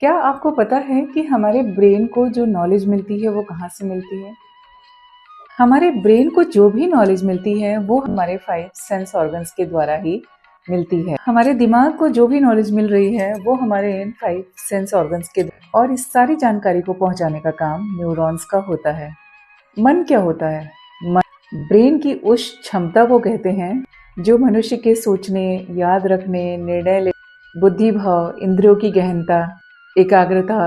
क्या आपको पता है कि हमारे ब्रेन को जो नॉलेज मिलती है वो कहाँ से मिलती है? हमारे ब्रेन को जो भी नॉलेज मिलती है वो हमारे 5 सेंस ऑर्गन्स के द्वारा ही मिलती है। हमारे दिमाग को जो भी नॉलेज मिल रही है वो हमारे इन 5 सेंस ऑर्गन्स के, और इस सारी जानकारी को पहुंचाने का काम न्यूरॉन्स का होता है। मन क्या होता है? मन ब्रेन की उस क्षमता को कहते हैं जो मनुष्य के सोचने, याद रखने, निर्णय ले, बुद्धि भाव, इंद्रियों की गहनता, एकाग्रता,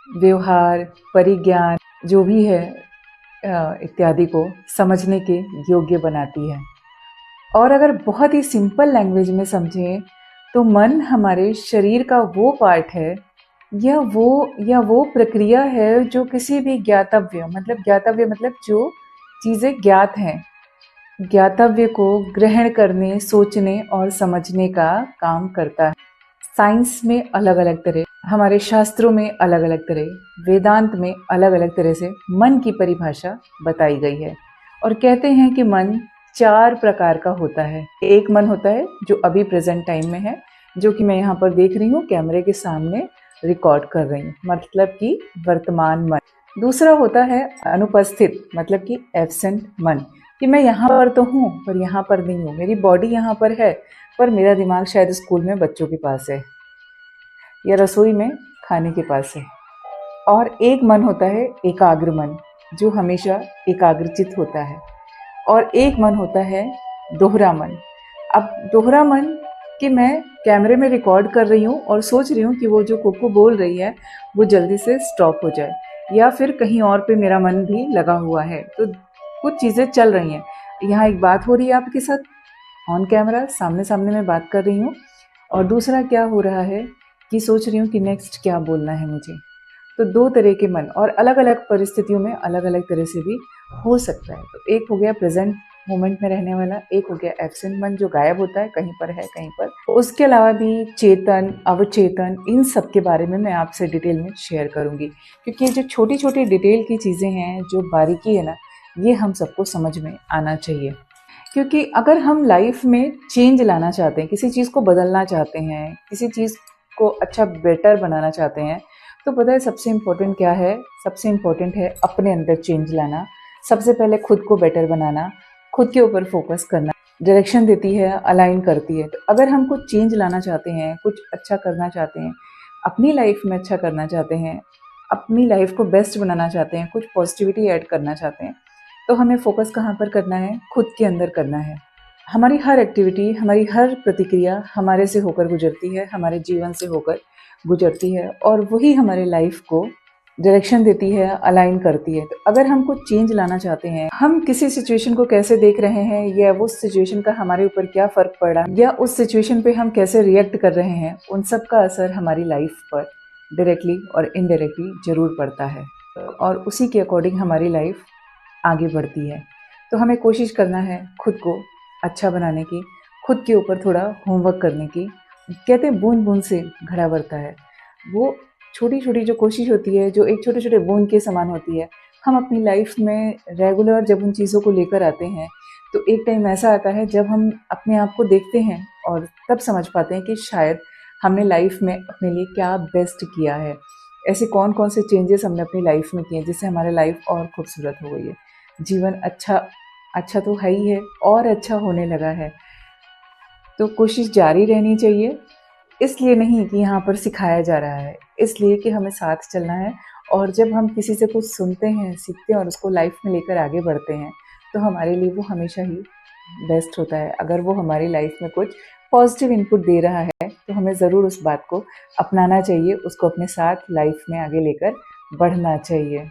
व्यवहार, परिज्ञान जो भी है इत्यादि को समझने के योग्य बनाती है। और अगर बहुत ही सिंपल लैंग्वेज में समझें तो मन हमारे शरीर का वो पार्ट है या वो प्रक्रिया है जो किसी भी ज्ञातव्य मतलब जो चीज़ें ज्ञात हैं, ज्ञातव्य को ग्रहण करने, सोचने और समझने का काम करता है। साइंस में अलग अलग तरह, हमारे शास्त्रों में अलग अलग तरह, वेदांत में अलग अलग तरह से मन की परिभाषा बताई गई है। और कहते हैं कि मन 4 प्रकार का होता है। एक मन होता है जो अभी प्रेजेंट टाइम में है, जो कि मैं यहाँ पर देख रही हूँ, कैमरे के सामने रिकॉर्ड कर रही हूँ, मतलब कि वर्तमान मन। दूसरा होता है अनुपस्थित, मतलब कि एब्सेंट मन, कि मैं यहाँ पर तो हूँ पर यहाँ पर नहीं हूँ, मेरी बॉडी यहाँ पर है पर मेरा दिमाग शायद स्कूल में बच्चों के पास है या रसोई में खाने के पास है। और एक मन होता है एकाग्र मन, जो हमेशा एकाग्रचित होता है। और एक मन होता है दोहरा मन। अब दोहरा मन कि मैं कैमरे में रिकॉर्ड कर रही हूँ और सोच रही हूँ कि वो जो कोको बोल रही है वो जल्दी से स्टॉप हो जाए, या फिर कहीं और पे मेरा मन भी लगा हुआ है, तो कुछ चीज़ें चल रही हैं। यहाँ एक बात हो रही है आपके साथ ऑन कैमरा, सामने सामने मैं बात कर रही हूँ, और दूसरा क्या हो रहा है कि सोच रही हूँ कि नेक्स्ट क्या बोलना है मुझे। तो 2 तरह के मन, और अलग अलग परिस्थितियों में अलग अलग तरह से भी हो सकता है। तो एक हो गया प्रेजेंट मोमेंट में रहने वाला, एक हो गया एब्सेंट मन जो गायब होता है, कहीं पर है कहीं पर। तो उसके अलावा भी चेतन, अवचेतन, इन सब के बारे में मैं आपसे डिटेल में शेयर करूँगी, क्योंकि ये जो छोटी छोटी डिटेल की चीज़ें हैं, जो बारीकी है ना, ये हम सबको समझ में आना चाहिए। क्योंकि अगर हम लाइफ में चेंज लाना चाहते हैं, किसी चीज़ को बदलना चाहते हैं, किसी चीज़ को अच्छा बेटर बनाना चाहते हैं, तो पता है सबसे इम्पोर्टेंट क्या है? सबसे इम्पोर्टेंट है अपने अंदर चेंज लाना। सबसे पहले खुद को बेटर बनाना, खुद के ऊपर फोकस करना। डायरेक्शन देती है, अलाइन करती है। तो अगर हम कुछ चेंज लाना चाहते हैं, कुछ अच्छा करना चाहते हैं, अपनी लाइफ में अच्छा करना चाहते हैं, अपनी लाइफ को बेस्ट बनाना चाहते हैं, कुछ पॉजिटिविटी ऐड करना चाहते हैं, तो हमें फोकस कहाँ पर करना है? खुद के अंदर करना है। हमारी हर एक्टिविटी, हमारी हर प्रतिक्रिया हमारे से होकर गुजरती है, हमारे जीवन से होकर गुजरती है, और वही हमारे लाइफ को डायरेक्शन देती है, अलाइन करती है। तो अगर हम कुछ चेंज लाना चाहते हैं, हम किसी सिचुएशन को कैसे देख रहे हैं, या उस सिचुएशन का हमारे ऊपर क्या फ़र्क पड़ा, या उस सिचुएशन पे हम कैसे रिएक्ट कर रहे हैं, उन सब का असर हमारी लाइफ पर डायरेक्टली और इनडायरेक्टली ज़रूर पड़ता है, और उसी के अकॉर्डिंग हमारी लाइफ आगे बढ़ती है। तो हमें कोशिश करना है खुद को अच्छा बनाने की, खुद के ऊपर थोड़ा होमवर्क करने की। कहते हैं बूंद बूंद से घड़ा भरता है। वो छोटी छोटी जो कोशिश होती है, जो एक छोटे छोटे बूंद के समान होती है, हम अपनी लाइफ में रेगुलर जब उन चीज़ों को लेकर आते हैं, तो एक टाइम ऐसा आता है जब हम अपने आप को देखते हैं और तब समझ पाते हैं कि शायद हमने लाइफ में अपने लिए क्या बेस्ट किया है। ऐसे कौन कौन से चेंजेस हमने अपनी लाइफ में किए जिससे हमारी लाइफ और खूबसूरत हो गई है। जीवन अच्छा अच्छा तो है ही है, और अच्छा होने लगा है। तो कोशिश जारी रहनी चाहिए, इसलिए नहीं कि यहाँ पर सिखाया जा रहा है, इसलिए कि हमें साथ चलना है। और जब हम किसी से कुछ सुनते हैं, सीखते हैं और उसको लाइफ में लेकर आगे बढ़ते हैं, तो हमारे लिए वो हमेशा ही बेस्ट होता है। अगर वो हमारी लाइफ में कुछ पॉजिटिव इनपुट दे रहा है, तो हमें ज़रूर उस बात को अपनाना चाहिए, उसको अपने साथ लाइफ में आगे लेकर बढ़ना चाहिए।